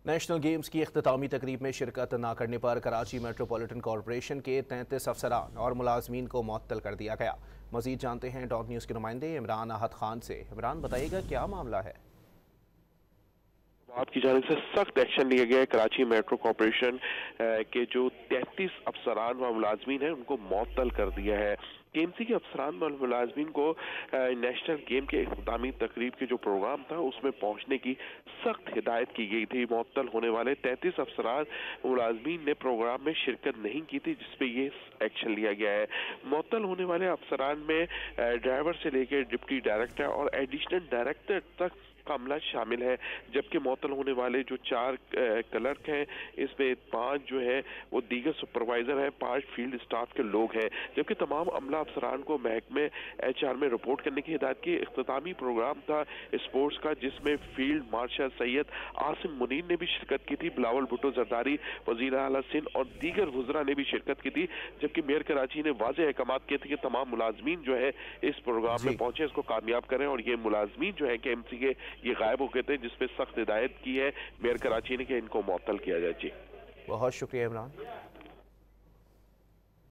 National games کی اختتامی تقریب میں شرکت نہ کرنے پر کراچی میٹروپولیٹن کارپوریشن کے 33 افسران اور ملازمین کو معطل کر دیا گیا۔ مزید جانتے ہیں ڈاٹ نیوز کے نمائندے عمران احد خان سے۔ عمران، بتائیے گا کیا معاملہ ہے؟ آپ کی جانب سے سخت ایکشن لیا گیا ہے۔ کراچی میٹرو کارپوریشن کے جو 33 افسران و ملازمین ہیں ان کو معطل کر دیا ہے۔ KMC کے افسران و ملازمین کو نیشنل گیم کے اختتامی تقریب کے جو پروگرام تھا اس میں پہنچنے کی سخت ہدایت کی گئی تھی۔ معطل ہونے والے 33 افسران ملازمین نے پروگرام میں شرکت نہیں کی تھی، جس پہ یہ ایکشن لیا گیا ہے۔ معطل ہونے والے افسران میں ڈرائیور سے لے کے ڈپٹی ڈائریکٹر اور ایڈیشنل ڈائریکٹر تک عملہ شامل ہے، جبکہ معطل ہونے والے جو 4 کلرک ہیں اس میں 5 جو ہے وہ دیگر سپروائزر ہیں، 5 فیلڈ اسٹاف کے لوگ ہیں، جبکہ تمام عملہ افسران کو محکمے HR میں رپورٹ کرنے کی ہدایت کی۔ اختتامی پروگرام تھا اسپورٹس کا، جس میں فیلڈ مارشل سید عاصم منیر نے بھی شرکت کی تھی، بلاول بھٹو زرداری وزیر اعلیٰ سندھ اور دیگر وزراء نے بھی شرکت کی تھی، جبکہ میئر کراچی نے واضح احکامات کیے تھے کہ تمام ملازمین جو ہے اس پروگرام میں پہنچے، اس کو کامیاب کریں، اور یہ ملازمین جو ہے KMC کے یہ غائب ہو گئے تھے، جس پہ سخت ہدایت کی ہے میئر کراچی نے کہ ان کو معطل کیا جائے۔ جی بہت شکریہ عمران۔